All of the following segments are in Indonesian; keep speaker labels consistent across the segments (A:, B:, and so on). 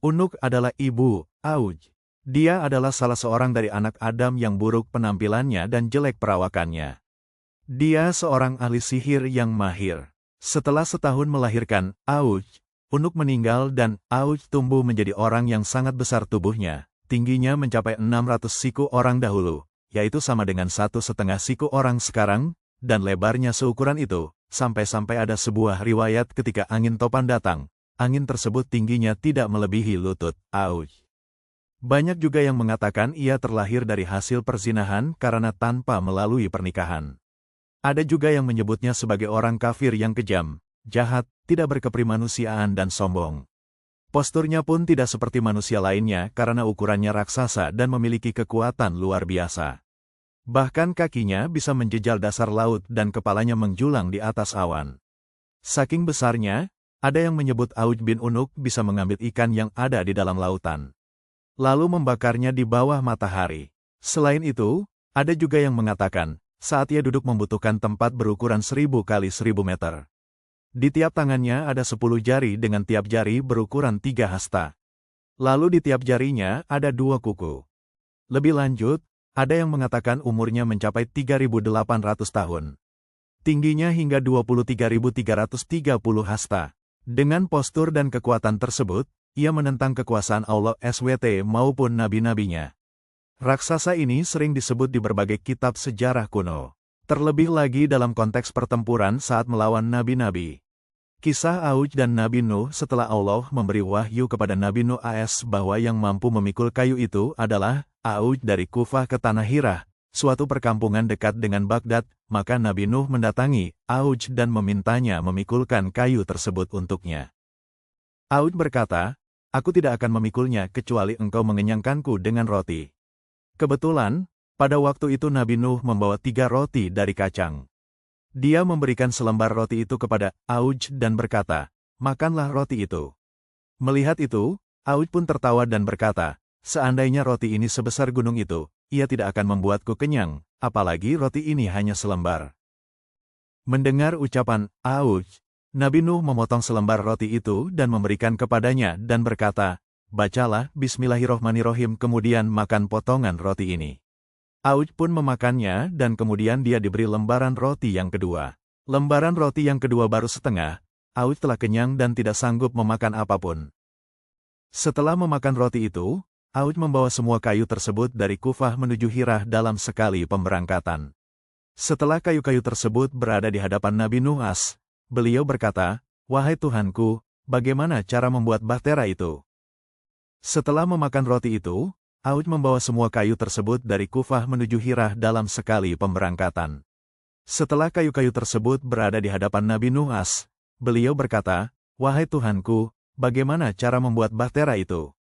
A: Unuk adalah ibu, Auj. Dia adalah salah seorang dari anak Adam yang buruk penampilannya dan jelek perawakannya. Dia seorang ahli sihir yang mahir. Setelah setahun melahirkan, Auj, Unuk meninggal dan Auj tumbuh menjadi orang yang sangat besar tubuhnya. Tingginya mencapai 600 siku orang dahulu, yaitu sama dengan 1,5 siku orang sekarang, dan lebarnya seukuran itu, sampai-sampai ada sebuah riwayat ketika angin topan datang. Angin tersebut tingginya tidak melebihi lutut Auj. Banyak juga yang mengatakan ia terlahir dari hasil perzinahan karena tanpa melalui pernikahan. Ada juga yang menyebutnya sebagai orang kafir yang kejam, jahat, tidak berkeprimanusiaan dan sombong. Posturnya pun tidak seperti manusia lainnya karena ukurannya raksasa dan memiliki kekuatan luar biasa. Bahkan kakinya bisa menjejal dasar laut dan kepalanya menjulang di atas awan. Saking besarnya, ada yang menyebut Auj bin Unuk bisa mengambil ikan yang ada di dalam lautan, lalu membakarnya di bawah matahari. Selain itu, ada juga yang mengatakan, saat ia duduk membutuhkan tempat berukuran 1000 kali 1000 meter. Di tiap tangannya ada 10 jari dengan tiap jari berukuran 3 hasta. Lalu di tiap jarinya ada 2 kuku. Lebih lanjut, ada yang mengatakan umurnya mencapai 3.800 tahun. Tingginya hingga 23.330 hasta. Dengan postur dan kekuatan tersebut, ia menentang kekuasaan Allah SWT maupun nabi-nabinya. Raksasa ini sering disebut di berbagai kitab sejarah kuno. Terlebih lagi dalam konteks pertempuran saat melawan nabi-nabi. Kisah Auj dan Nabi Nuh setelah Allah memberi wahyu kepada Nabi Nuh AS bahwa yang mampu memikul kayu itu adalah Auj dari Kufah ke Tanah Hirah, suatu perkampungan dekat dengan Baghdad, maka Nabi Nuh mendatangi Auj dan memintanya memikulkan kayu tersebut untuknya. Auj berkata, "Aku tidak akan memikulnya kecuali engkau mengenyangkanku dengan roti." Kebetulan, pada waktu itu Nabi Nuh membawa 3 roti dari kacang. Dia memberikan selembar roti itu kepada Auj dan berkata, "Makanlah roti itu." Melihat itu, Auj pun tertawa dan berkata, "Seandainya roti ini sebesar gunung itu, ia tidak akan membuatku kenyang, apalagi roti ini hanya selembar." Mendengar ucapan Auj, Nabi Nuh memotong selembar roti itu dan memberikan kepadanya dan berkata, "Bacalah Bismillahirrohmanirrohim kemudian makan potongan roti ini." Auj pun memakannya dan kemudian dia diberi lembaran roti yang kedua. Lembaran roti yang kedua baru setengah, Auj telah kenyang dan tidak sanggup memakan apapun. Setelah memakan roti itu, Auj membawa semua kayu tersebut dari Kufah menuju Hirah dalam sekali pemberangkatan. Setelah kayu-kayu tersebut berada di hadapan Nabi Nuh AS, beliau berkata, "Wahai Tuhanku, bagaimana cara membuat bahtera itu?" Setelah memakan roti itu, Auj membawa semua kayu tersebut dari Kufah menuju Hirah dalam sekali pemberangkatan. Setelah kayu-kayu tersebut berada di hadapan Nabi Nuh AS, beliau berkata, "Wahai Tuhanku, bagaimana cara membuat bahtera itu?"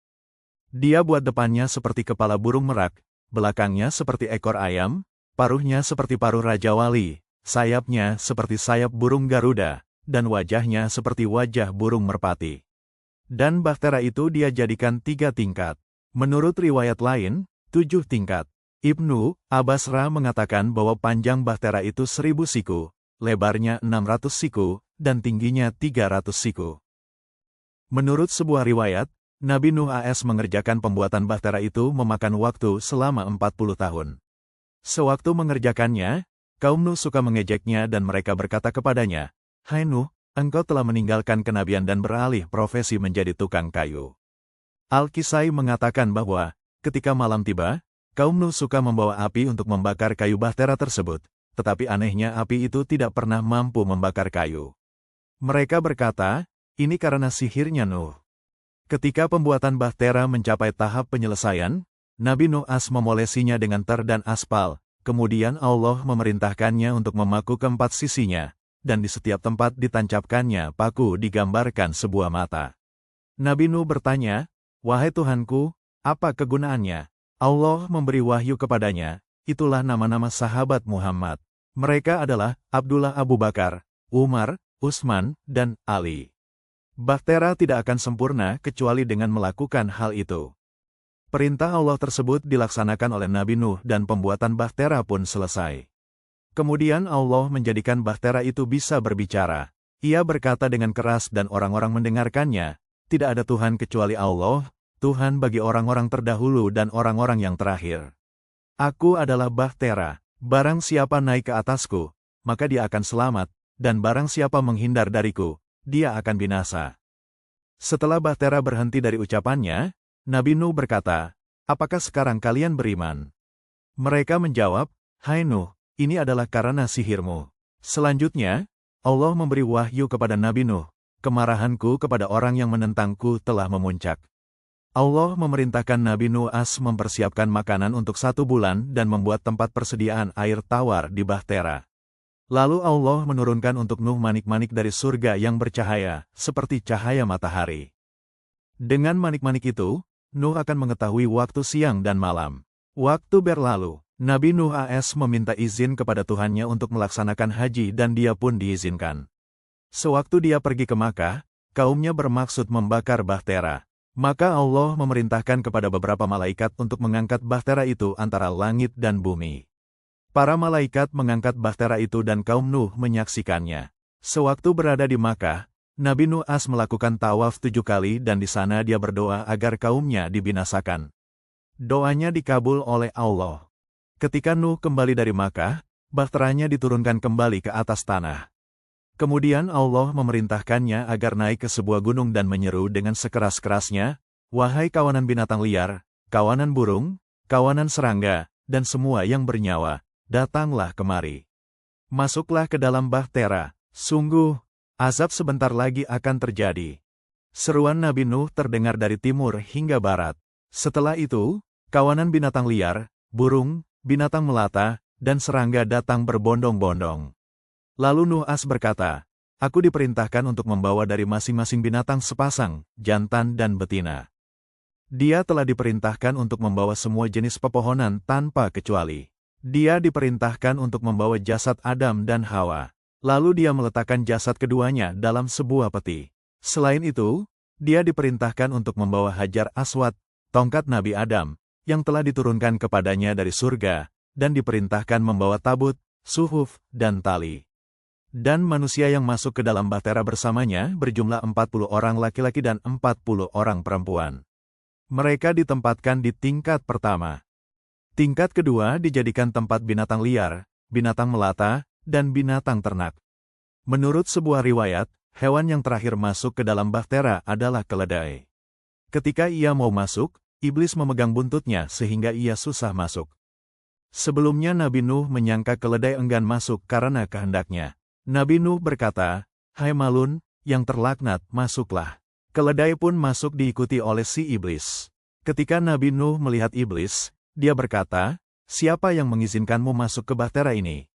A: Dia buat depannya seperti kepala burung merak, belakangnya seperti ekor ayam, paruhnya seperti paruh Raja Wali, sayapnya seperti sayap burung Garuda, dan wajahnya seperti wajah burung merpati. Dan bahtera itu dia jadikan 3 tingkat. Menurut riwayat lain, 7 tingkat. Ibnu Abbasra mengatakan bahwa panjang bahtera itu 1000 siku, lebarnya 600 siku, dan tingginya 300 siku. Menurut sebuah riwayat, Nabi Nuh AS mengerjakan pembuatan bahtera itu memakan waktu selama 40 tahun. Sewaktu mengerjakannya, kaum Nuh suka mengejeknya dan mereka berkata kepadanya, "Hai Nuh, engkau telah meninggalkan kenabian dan beralih profesi menjadi tukang kayu." Al-Kisai mengatakan bahwa, ketika malam tiba, kaum Nuh suka membawa api untuk membakar kayu bahtera tersebut, tetapi anehnya api itu tidak pernah mampu membakar kayu. Mereka berkata, ini karena sihirnya Nuh. Ketika pembuatan bahtera mencapai tahap penyelesaian, Nabi Nuh AS memolesinya dengan ter dan aspal, kemudian Allah memerintahkannya untuk memaku keempat sisinya, dan di setiap tempat ditancapkannya paku digambarkan sebuah mata. Nabi Nuh bertanya, "Wahai Tuhanku, apa kegunaannya?" Allah memberi wahyu kepadanya, itulah nama-nama sahabat Muhammad. Mereka adalah Abdullah Abu Bakar, Umar, Utsman, dan Ali. Bahtera tidak akan sempurna kecuali dengan melakukan hal itu. Perintah Allah tersebut dilaksanakan oleh Nabi Nuh dan pembuatan bahtera pun selesai. Kemudian Allah menjadikan bahtera itu bisa berbicara. Ia berkata dengan keras dan orang-orang mendengarkannya, tidak ada Tuhan kecuali Allah, Tuhan bagi orang-orang terdahulu dan orang-orang yang terakhir. Aku adalah Bahtera, barang siapa naik ke atasku, maka dia akan selamat, dan barang siapa menghindar dariku, dia akan binasa. Setelah Bahtera berhenti dari ucapannya, Nabi Nuh berkata, apakah sekarang kalian beriman? Mereka menjawab, hai Nuh, ini adalah karena sihirmu. Selanjutnya, Allah memberi wahyu kepada Nabi Nuh, kemarahanku kepada orang yang menentangku telah memuncak. Allah memerintahkan Nabi Nuh mempersiapkan makanan untuk 1 bulan dan membuat tempat persediaan air tawar di Bahtera. Lalu Allah menurunkan untuk Nuh manik-manik dari surga yang bercahaya, seperti cahaya matahari. Dengan manik-manik itu, Nuh akan mengetahui waktu siang dan malam. Waktu berlalu, Nabi Nuh meminta izin kepada Tuhannya untuk melaksanakan haji dan dia pun diizinkan. Sewaktu dia pergi ke Makkah, kaumnya bermaksud membakar Bahtera. Maka Allah memerintahkan kepada beberapa malaikat untuk mengangkat Bahtera itu antara langit dan bumi. Para malaikat mengangkat Bahtera itu dan kaum Nuh menyaksikannya. Sewaktu berada di Makkah, Nabi Nuh melakukan tawaf 7 kali dan di sana dia berdoa agar kaumnya dibinasakan. Doanya dikabul oleh Allah. Ketika Nuh kembali dari Makkah, Bahteranya diturunkan kembali ke atas tanah. Kemudian Allah memerintahkannya agar naik ke sebuah gunung dan menyeru dengan sekeras-kerasnya, wahai kawanan binatang liar, kawanan burung, kawanan serangga, dan semua yang bernyawa, datanglah kemari. Masuklah ke dalam Bahtera, sungguh, azab sebentar lagi akan terjadi. Seruan Nabi Nuh terdengar dari timur hingga barat. Setelah itu, kawanan binatang liar, burung, binatang melata, dan serangga datang berbondong-bondong. Lalu Nuh berkata, aku diperintahkan untuk membawa dari masing-masing binatang sepasang, jantan dan betina. Dia telah diperintahkan untuk membawa semua jenis pepohonan tanpa kecuali. Dia diperintahkan untuk membawa jasad Adam dan Hawa. Lalu dia meletakkan jasad keduanya dalam sebuah peti. Selain itu, dia diperintahkan untuk membawa Hajar Aswad, tongkat Nabi Adam, yang telah diturunkan kepadanya dari surga, dan diperintahkan membawa tabut, suhuf, dan tali. Dan manusia yang masuk ke dalam Bahtera bersamanya berjumlah 40 orang laki-laki dan 40 orang perempuan. Mereka ditempatkan di tingkat pertama. Tingkat kedua dijadikan tempat binatang liar, binatang melata, dan binatang ternak. Menurut sebuah riwayat, hewan yang terakhir masuk ke dalam Bahtera adalah keledai. Ketika ia mau masuk, iblis memegang buntutnya sehingga ia susah masuk. Sebelumnya Nabi Nuh menyangka keledai enggan masuk karena kehendaknya. Nabi Nuh berkata, hai Malun, yang terlaknat, masuklah. Keledai pun masuk diikuti oleh si iblis. Ketika Nabi Nuh melihat iblis, dia berkata, siapa yang mengizinkanmu masuk ke Bahtera ini?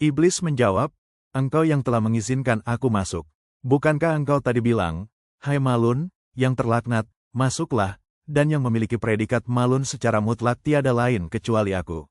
A: Iblis menjawab, engkau yang telah mengizinkan aku masuk. Bukankah engkau tadi bilang, hai Malun, yang terlaknat, masuklah, dan yang memiliki predikat Malun secara mutlak tiada lain kecuali aku.